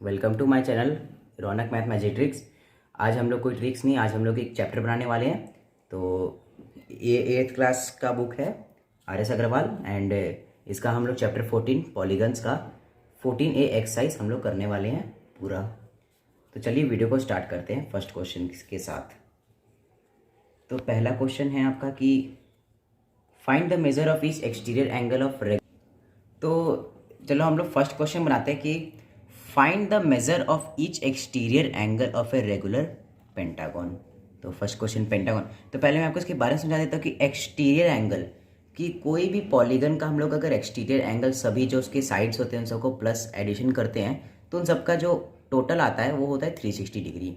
Welcome to my channel Raunak math magic tricks. आज हम लोग कोई ट्रिक्स नहीं, आज हम लोग एक चैप्टर बनाने वाले हैं। तो ये 8th क्लास का बुक है RS अग्रवाल एंड इसका हम लोग चैप्टर 14 पॉलीगन्स का 14A एक्सरसाइज हम लोग करने वाले हैं पूरा। तो चलिए वीडियो को स्टार्ट करते हैं फर्स्ट क्वेश्चन के साथ। तो पहला क्वेश्चन है आपका कि find the measure of each exterior angle of रेग। तो चलो हम लोग फर्स्ट क्वेश्चन बनाते हैं कि find the measure of each exterior angle of a regular pentagon. तो फर्स्ट क्वेश्चन पेंटागन। तो पहले मैं आपको इसके बारे में समझा देता हूँ कि एक्सटीरियर एंगल कि कोई भी पॉलीगन का हम लोग अगर एक्सटीरियर एंगल सभी जो उसके साइड्स होते हैं उन सबको प्लस एडिशन करते हैं तो उन सबका जो टोटल आता है वो होता है 360 डिग्री।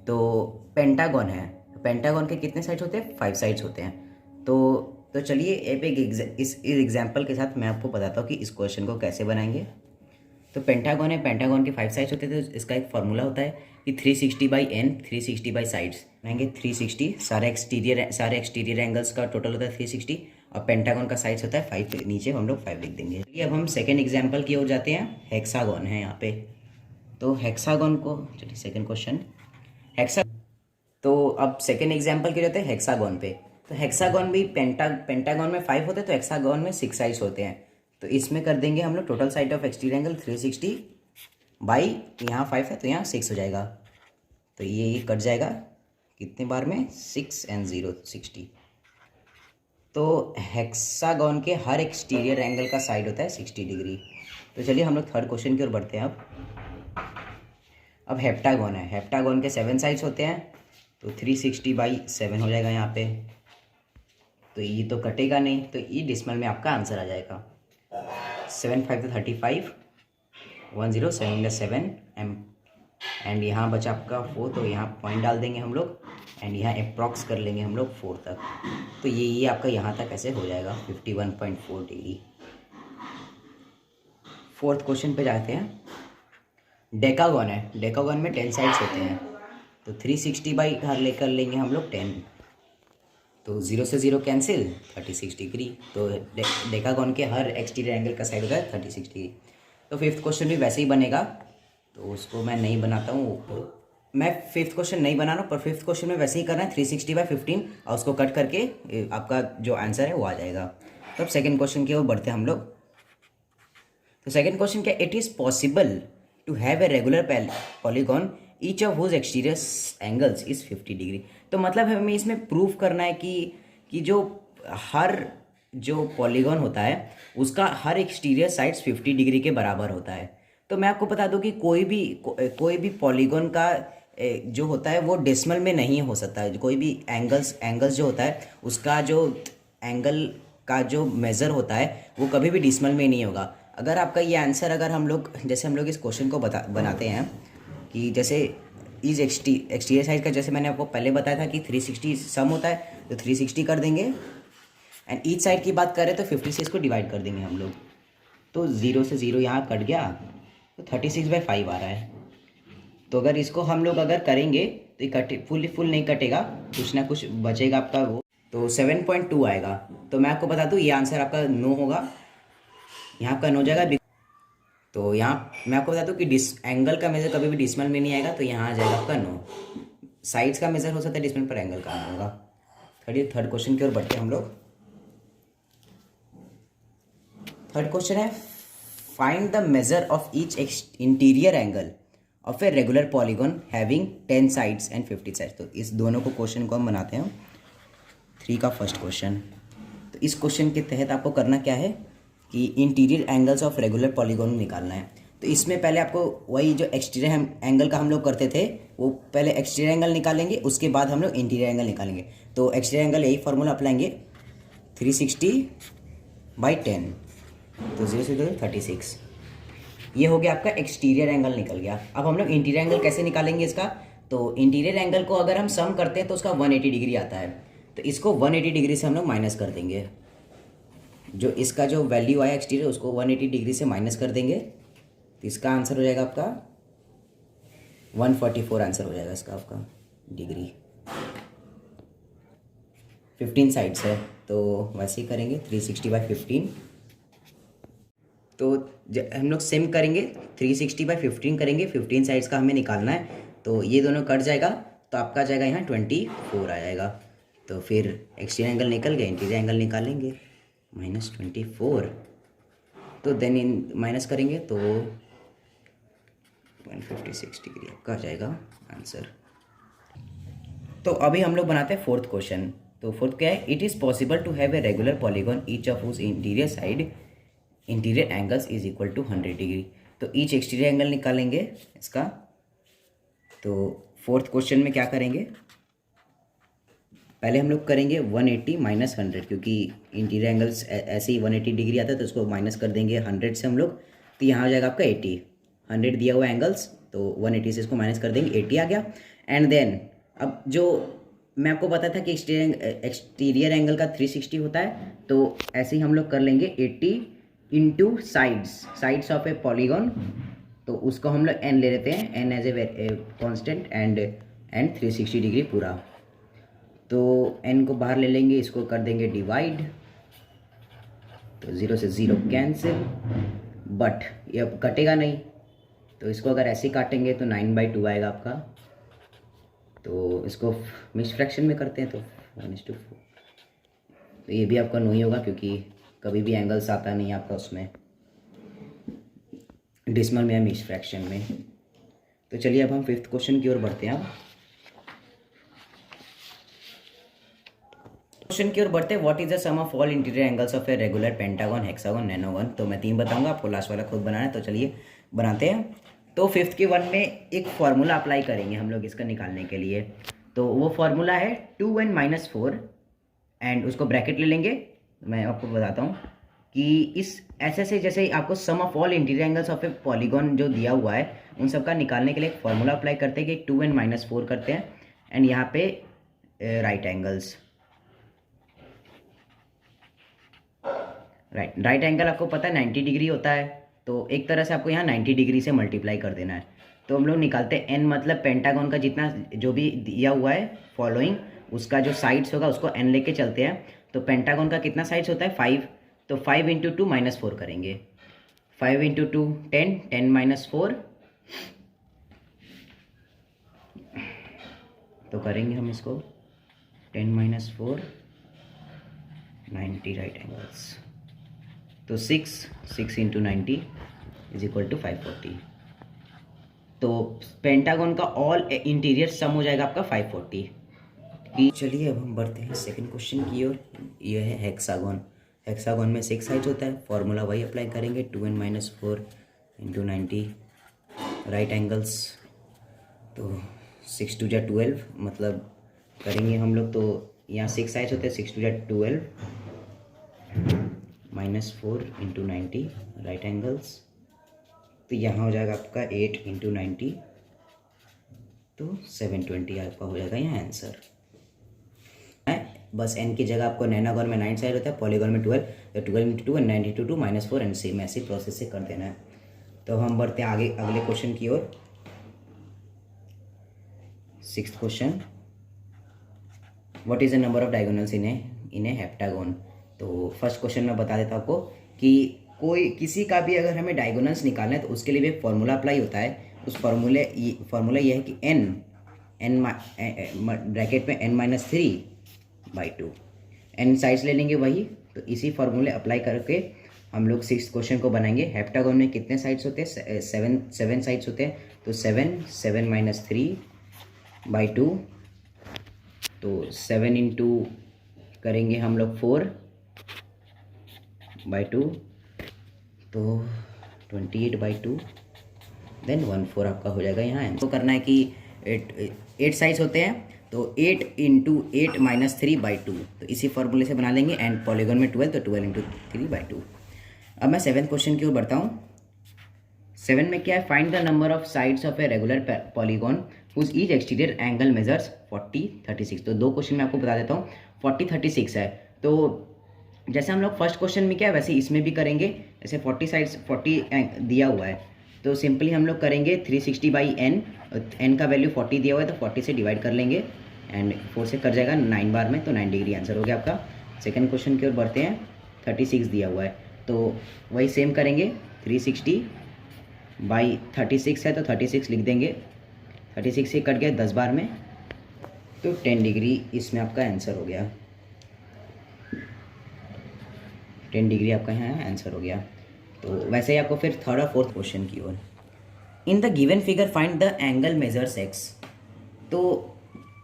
तो पेंटागन है, पेंटागन के कितने साइड्स होते हैं? 5 साइड्स होते हैं। तो चलिए इस एग्जाम्पल के साथ मैं आपको बताता हूँ कि इस क्वेश्चन को कैसे बनाएंगे। तो पेंटागन है, पेंटागन के 5 साइड्स होते हैं। तो इसका एक फार्मूला होता है कि 360/n, 360 साइड्स बनाएंगे 360। सारे एक्सटीरियर एंगल्स का टोटल होता है 360 और पेंटागन का साइड्स होता है 5। नीचे हम लोग 5 लिख देंगे। चलिए अब हम सेकेंड एग्जाम्पल की ओर जाते हैं। हेक्सागन है यहाँ पे। तो हेक्सागन को चलिए सेकेंड क्वेश्चन हेक्सा। तो अब सेकेंड एग्जाम्पल के जाते हैं हेक्सागन पे। तो हेक्सागन भी पेंटागन में 5 होते हैं तो हेक्सागन में 6 साइड्स होते हैं। तो इसमें कर देंगे हम लोग total side of exterior angle 360 by यहाँ 5 है तो यहाँ 6 हो जाएगा। तो ये कट जाएगा कितने बार में? 6 and 0 60। तो हेक्सागन के हर एक्सटीरियर एंगल का साइड होता है 60 डिग्री। तो चलिए हम लोग थर्ड क्वेश्चन की ओर बढ़ते हैं। अब हेप्टागन है, हेप्टागन के 7 साइड्स होते हैं तो 360/7 हो जाएगा यहाँ पे। तो ये तो कटेगा नहीं, तो ये डिसमल में आपका आंसर आ जाएगा। 7 5 तो 35, 1 0 7 7 एम एंड यहाँ बचा आपका 4। तो यहाँ पॉइंट डाल देंगे हम लोग एंड यहाँ अप्रॉक्स कर लेंगे हम लोग 4 तक। तो ये आपका यहाँ तक ऐसे हो जाएगा 51.4 डिग्री। फोर्थ क्वेश्चन पे जाते हैं। डेकागन है, डेकागन में 10 साइड्स होते हैं तो 360 बाई हर लेकर लेंगे हम लोग 10। तो 0 से 0 कैंसिल 36 डिग्री। तो डेकागन के हर एक्सटीरियर एंगल का साइड होता है 36 डिग्री। तो फिफ्थ क्वेश्चन भी वैसे ही बनेगा, तो उसको मैं नहीं बनाता हूँ। मैं फिफ्थ क्वेश्चन नहीं बना रहा हूँ, पर फिफ्थ क्वेश्चन में वैसे ही करना है 360/15 और उसको कट करके आपका जो आंसर है वो आ जाएगा। तो अब सेकेंड क्वेश्चन की ओर बढ़ते हैं हम लोग। तो सेकेंड क्वेश्चन क्या? It is possible to have a regular polygon each of whose exterior angles is 50 degree. तो मतलब हमें इसमें प्रूव करना है कि जो हर जो पॉलीगॉन होता है उसका हर एक्सटीरियर साइड्स 50 डिग्री के बराबर होता है। तो मैं आपको बता दूं कि कोई भी पॉलीगॉन का जो होता है वो डेसिमल में नहीं हो सकता है। कोई भी एंगल्स जो होता है उसका जो एंगल का जो मेज़र होता है वो कभी भी डेसिमल में नहीं होगा। अगर आपका ये आंसर अगर हम लोग इस क्वेश्चन को बनाते हैं कि जैसे इस एक्सटीरियर साइड का, जैसे मैंने आपको पहले बताया था कि 360 सम होता है तो 360 कर देंगे एंड ईच साइड की बात करें तो 50 से इसको डिवाइड कर देंगे हम लोग। तो 0 से 0 यहाँ कट गया तो 36/5 आ रहा है। तो अगर इसको हम लोग अगर करेंगे तो ये फुल नहीं कटेगा, कुछ ना कुछ बचेगा आपका वो। तो 7.2 आएगा। तो मैं आपको बता दूँ ये आंसर आपका 9 होगा, यहाँ आपका 9 हो जाएगा। तो यहाँ मैं आपको बता दूँ कि एंगल का मेज़र कभी भी डिसमल में नहीं आएगा, तो यहाँ आ जाएगा आपका 9। साइड्स का मेज़र हो सकता है डिसमल, पर एंगल का नहीं होगा। थर्ड क्वेश्चन की ओर बढ़ते हैं हम लोग। थर्ड क्वेश्चन है find the measure of each interior angle of a regular polygon having 10 sides and 50 sides. तो इस दोनों को क्वेश्चन को हम बनाते हैं 3 का फर्स्ट क्वेश्चन। तो इस क्वेश्चन के तहत आपको करना क्या है कि interior angles of regular polygon निकालना है। तो इसमें पहले आपको वही जो एक्सटीरियर एंगल का हम लोग करते थे वो पहले एक्सटीरियर एंगल निकालेंगे, उसके बाद हम लोग इंटीरियर एंगल निकालेंगे। तो एक्सटीरियर एंगल यही फार्मूला अपनाएंगे 360/10। तो 0 से 0 36। ये हो गया आपका एक्सटीरियर एंगल निकल गया। अब हम लोग इंटीरियर एंगल कैसे निकालेंगे इसका? तो इंटीरियर एंगल को अगर हम सम करते हैं तो उसका 180 डिग्री आता है। तो इसको 180 डिग्री से हम लोग माइनस कर देंगे। जो इसका जो वैल्यू आया एक्सटीरियर उसको 180 डिग्री से माइनस कर देंगे। तो इसका आंसर हो जाएगा आपका 144 आंसर हो जाएगा इसका आपका डिग्री। 15 साइड्स है तो वैसे ही करेंगे 360/15 तो हम लोग सेम करेंगे, 360/15 करेंगे, 15 साइड्स का हमें निकालना है। तो ये दोनों कट जाएगा तो आपका आ जाएगा यहाँ 24 आ जाएगा। तो फिर एक्सटीरियर एंगल निकल गया, इंटीरियर एंगल निकालेंगे -24। तो देन इन माइनस करेंगे तो 156 डिग्री आपका आ जाएगा आंसर। तो अभी हम लोग बनाते हैं फोर्थ क्वेश्चन। तो फोर्थ क्या है, it is possible to have a regular polygon each of whose interior side interior angles is equal to 100 degree. तो ईच एक्सटीरियर एंगल निकालेंगे इसका। तो फोर्थ क्वेश्चन में क्या करेंगे, पहले हम लोग करेंगे 180 माइनस 100, क्योंकि इंटीरियर एंगल्स ऐसे ही 180 डिग्री आता है तो उसको माइनस कर देंगे 100 से हम लोग। तो यहाँ हो जाएगा आपका 80, 100 दिया हुआ एंगल्स, तो 180 से इसको माइनस कर देंगे, 80 आ गया। एंड देन अब जो मैं आपको बताया था कि एक्सटीरियर एंगल का 360 होता है, तो ऐसे ही हम लोग कर लेंगे 80 into sides of a polygon. तो उसको हम लोग एन ले लेते हैं, n as a constant and 360 degree पूरा। तो एन को बाहर ले लेंगे, इसको कर देंगे डिवाइड, तो 0 से 0 कैंसिल, बट ये अब कटेगा नहीं। तो इसको अगर ऐसे ही काटेंगे तो 9/2 आएगा आपका। तो इसको मिक्स फ्रैक्शन में करते हैं तो 1:4। तो ये भी आपका नहीं होगा क्योंकि कभी भी एंगल्स आता नहीं आपका उसमें, डिसमल में या मिक्स फ्रैक्शन में। तो चलिए अब हम फिफ्थ क्वेश्चन की ओर बढ़ते हैं। क्वेश्चन की ओर बढ़ते हैं, what is the sum of all interior angles of a regular pentagon, hexagon, nonagon. तो मैं 3 बताऊंगा, आपको लास्ट वाला खुद बनाना है। तो चलिए बनाते हैं। तो फिफ्थ के 1 में एक फार्मूला अप्लाई करेंगे हम लोग इसका निकालने के लिए। तो वो फार्मूला है 2n-4 एंड उसको ब्रैकेट ले लेंगे। मैं आपको बताता हूँ कि इस ऐसे से जैसे आपको sum of all interior angles of a polygon जो दिया हुआ है उन सब का निकालने के लिए एक फार्मूला अप्लाई करते हैं कि 2n-4 करते हैं एंड यहाँ पे राइट एंगल आपको पता है 90 डिग्री होता है। तो एक तरह से आपको यहाँ 90 डिग्री से मल्टीप्लाई कर देना है। तो हम लोग निकालते हैं एन, मतलब पेंटागन का जितना जो भी दिया हुआ है फॉलोइंग, उसका जो साइड्स होगा उसको एन लेके चलते हैं। तो पेंटागन का कितना साइड्स होता है 5, तो 5 × 2 -4 करेंगे, 5 × 2 10, 10 - 4। तो करेंगे हम इसको 10 - 4 90 राइट एंगल्स। तो 6 × 90 = 540। तो पेंटागन का ऑल इंटीरियर सम हो जाएगा आपका 540। चलिए अब हम बढ़ते हैं सेकंड क्वेश्चन की ओर। यह है हेक्सागन। हेक्सागन में 6 साइड्स होता है, फॉर्मूला वही अप्लाई करेंगे 2n-4 × 90 राइट एंगल्स। तो 6 × 2 = 12, मतलब करेंगे हम लोग। तो यहाँ 6 साइड्स होते हैं, 6 × 2 = 12 -4 × 90 राइट एंगल्स। तो यहाँ हो जाएगा आपका 8 × 90, तो 720 आपका हो जाएगा यहाँ आंसर। बस एन की जगह आपको नैनोगन में 9 साइड होता है, पॉलीगॉन में 12, तो 12 × 2 = 90 × 2 -4 एंड सेम ऐसी प्रोसेस से कर देना है। तो हम बढ़ते हैं आगे अगले क्वेश्चन की ओर। Sixth question, what is the number of diagonals in a heptagon. तो फर्स्ट क्वेश्चन में बता देता हूँ आपको कि किसी का भी अगर हमें डायगोनल्स निकालना है तो उसके लिए भी एक फार्मूला अप्लाई होता है। उस फार्मूला ये है कि n ब्रैकेट में n-3/2, n साइड्स ले लेंगे वही। तो इसी फार्मूले अप्लाई करके हम लोग 6th क्वेश्चन को बनाएंगे। हेप्टागोन में कितने साइड्स होते हैं, 7 साइड्स होते हैं। तो 7 - 3/2, तो 7 × करेंगे हम लोग 4/2, तो 28/2, देन 14 आपका हो जाएगा यहाँ। तो करना है कि 8 साइड्स होते हैं, तो 8 × 8 - 3/2, तो इसी फॉर्मूले से बना लेंगे। एंड पॉलीगॉन में 12, तो 12 × 3/2। अब मैं 7th क्वेश्चन की ओर बढ़ता हूँ। 7 में क्या है, find the number of sides of a regular polygon whose each exterior angle measures 40, 36। तो 2 क्वेश्चन मैं आपको बता देता हूँ। 40, 36 है, तो जैसे हम लोग फर्स्ट क्वेश्चन में क्या है वैसे इसमें भी करेंगे। जैसे 40 साइड्स 40 दिया हुआ है, तो सिंपली हम लोग करेंगे 360/n, n का वैल्यू 40 दिया हुआ है तो 40 से डिवाइड कर लेंगे एंड 4 से कर जाएगा 9 बार में, तो 9 डिग्री आंसर हो गया आपका। सेकंड क्वेश्चन की ओर बढ़ते हैं। 36 दिया हुआ है, तो वही सेम करेंगे। 360 बाई 36 है तो 36 लिख देंगे, 36 से कट गया 10 बार में, तो 10 डिग्री इसमें आपका आंसर हो गया। 10 डिग्री आपका यहाँ आंसर हो गया। तो वैसे ही आपको फिर थर्ड और फोर्थ क्वेश्चन की ओर, in the given figure find the angle measures x. तो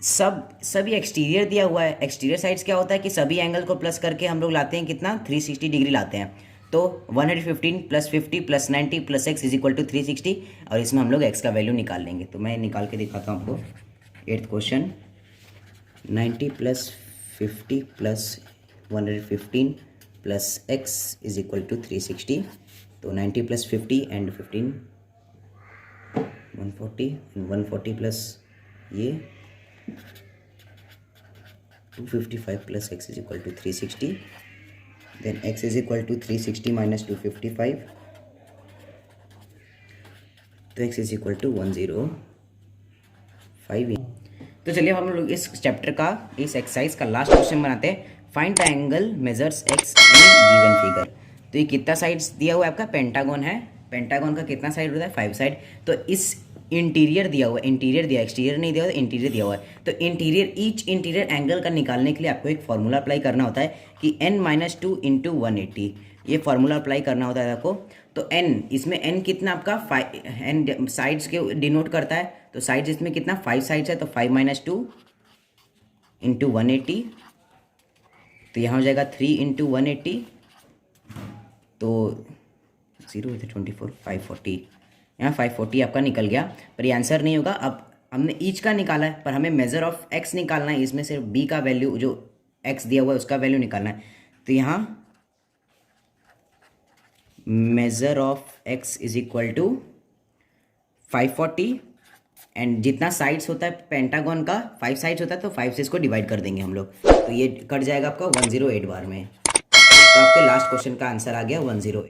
सभी एक्सटीरियर दिया हुआ है। एक्सटीरियर साइड्स क्या होता है कि सभी एंगल को प्लस करके हम लोग लाते हैं कितना, 360 डिग्री लाते हैं। तो 115 + 50 + 90 + x = 360, और इसमें हम लोग x का वैल्यू निकाल लेंगे। तो मैं निकाल के दिखाता हूँ आपको। 8th question, 90 + 50 + 115 + x = 360। तो 90 + 50 एंड 15 140, 140 प्लस ये 255 + x = 360, देन x = 360 - 255, तो x = 105। तो चलिए हम लोग इस चैप्टर का, इस एक्सरसाइज का लास्ट क्वेश्चन बनाते हैं। Find the angle measures x in given figure. तो ये कितना साइड्स दिया हुआ है आपका, पेंटागन है। पेंटागन का कितना साइड होता है, 5 साइड। तो इस इंटीरियर दिया हुआ है, इंटीरियर दिया, एक्सटीरियर नहीं दिया हुआ, इंटीरियर दिया हुआ है। तो इंटीरियर, ईच इंटीरियर एंगल का निकालने के लिए आपको एक फॉर्मूला अप्लाई करना होता है कि n - 2 × 180, ये फार्मूला अप्लाई करना होता है आपको। तो n, इसमें n कितना आपका 5, n साइड्स के डिनोट करता है। तो साइड्स इसमें कितना, 5 साइड्स है, तो 5 - 2 × 180, तो यहाँ हो जाएगा 3 × 180, तो 0 × 24, 540, यहाँ 540 आपका निकल गया। पर ये आंसर नहीं होगा। अब हमने ईच का निकाला है, पर हमें मेजर ऑफ x निकालना है। इसमें सिर्फ b का वैल्यू, जो x दिया हुआ है उसका वैल्यू निकालना है। तो यहाँ मेजर ऑफ x = 540, एंड जितना साइड्स होता है पेंटागन का, 5 साइड्स होता है, तो 5 से इसको डिवाइड कर देंगे हम लोग, तो ये कट जाएगा आपका 108 बार में। तो आपके लास्ट क्वेश्चन का आंसर आ गया 108।